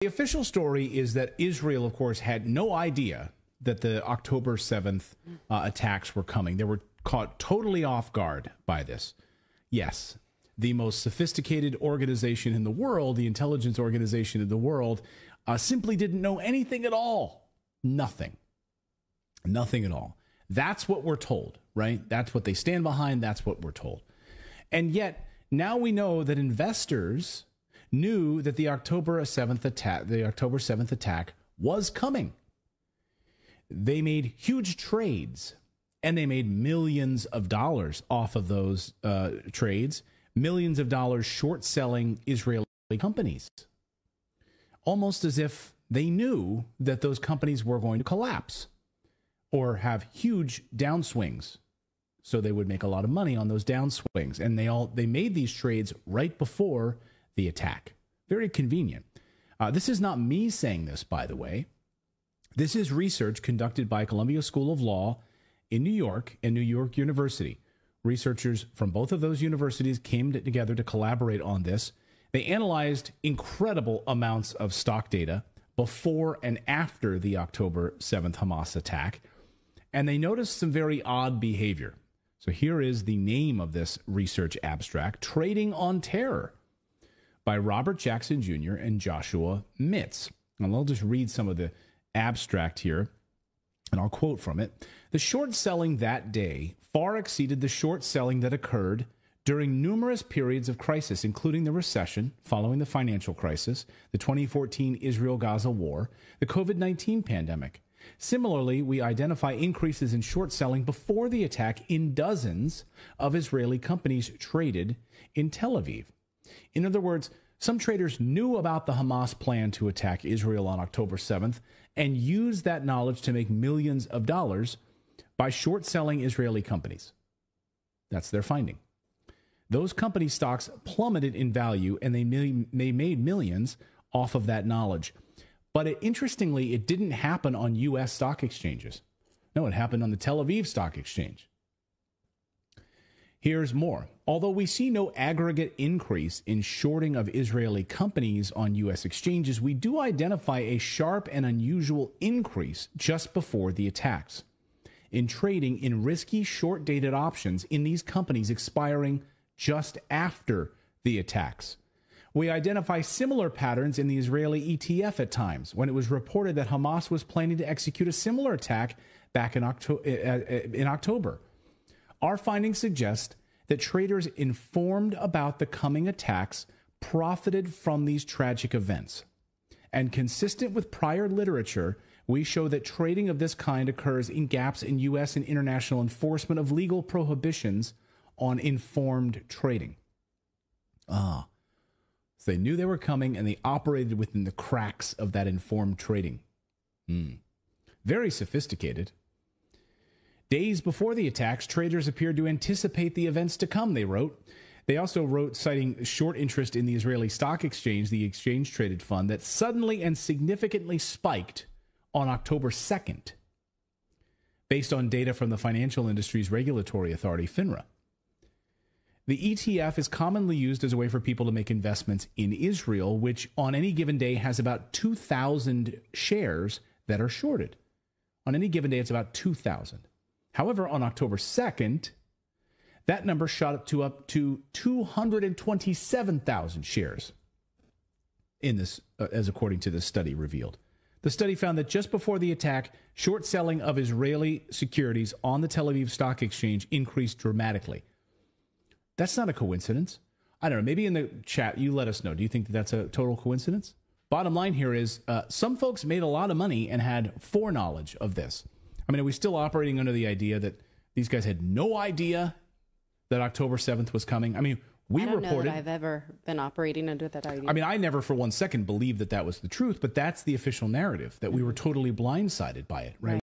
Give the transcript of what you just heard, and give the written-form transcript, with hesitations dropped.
The official story is that Israel, of course, had no idea that the October 7th attacks were coming. They were caught totally off guard by this. Yes, the most sophisticated organization in the world, the intelligence organization in the world, simply didn't know anything at all. Nothing. Nothing at all. That's what we're told, right? That's what they stand behind. That's what we're told. And yet, now we know that investors knew that the October 7th attack was coming. They made huge trades, and they made millions of dollars off of those trades, millions of dollars short selling Israeli companies, almost as if they knew that those companies were going to collapse or have huge downswings. So they would make a lot of money on those downswings. And they made these trades right before the attack. Very convenient. This is not me saying this, by the way. This is research conducted by Columbia School of Law in New York and New York University. Researchers from both of those universities came together to collaborate on this. They analyzed incredible amounts of stock data before and after the October 7th Hamas attack, and they noticed some very odd behavior. So here is the name of this research abstract, Trading on Terror, by Robert Jackson Jr. and Joshua Mitz. And I'll just read some of the abstract here, and I'll quote from it. The short selling that day far exceeded the short selling that occurred during numerous periods of crisis, including the recession following the financial crisis, the 2014 Israel-Gaza war, the COVID-19 pandemic. Similarly, we identify increases in short selling before the attack in dozens of Israeli companies traded in Tel Aviv. In other words, some traders knew about the Hamas plan to attack Israel on October 7th and used that knowledge to make millions of dollars by short selling Israeli companies. That's their finding. Those company stocks plummeted in value, and they made millions off of that knowledge. But interestingly, it didn't happen on U.S. stock exchanges. No, it happened on the Tel Aviv Stock Exchange. Here's more. Although we see no aggregate increase in shorting of Israeli companies on U.S. exchanges, we do identify a sharp and unusual increase just before the attacks in trading in risky short-dated options in these companies expiring just after the attacks. We identify similar patterns in the Israeli ETF at times, when it was reported that Hamas was planning to execute a similar attack back in October. Our findings suggest that traders informed about the coming attacks profited from these tragic events. And consistent with prior literature, we show that trading of this kind occurs in gaps in U.S. and international enforcement of legal prohibitions on informed trading. So they knew they were coming, and they operated within the cracks of that informed trading. Very sophisticated. Days before the attacks, traders appeared to anticipate the events to come, they wrote. They also wrote, citing short interest in the Israeli Stock Exchange, the exchange-traded fund, that suddenly and significantly spiked on October 2nd, based on data from the Financial Industries Regulatory Authority, FINRA. The ETF is commonly used as a way for people to make investments in Israel, which on any given day has about 2,000 shares that are shorted. On any given day, it's about 2,000. However, on October 2nd, that number shot up to 227,000 shares in this, as according to this study revealed. The study found that just before the attack, short selling of Israeli securities on the Tel Aviv Stock Exchange increased dramatically. That's not a coincidence. I don't know. Maybe in the chat, you let us know. Do you think that that's a total coincidence? Bottom line here is some folks made a lot of money and had foreknowledge of this. I mean, are we still operating under the idea that these guys had no idea that October 7th was coming? I mean, we reported... I don't know that I've ever been operating under that idea. I mean, I never for one second believed that that was the truth, but that's the official narrative, that we were totally blindsided by it, right?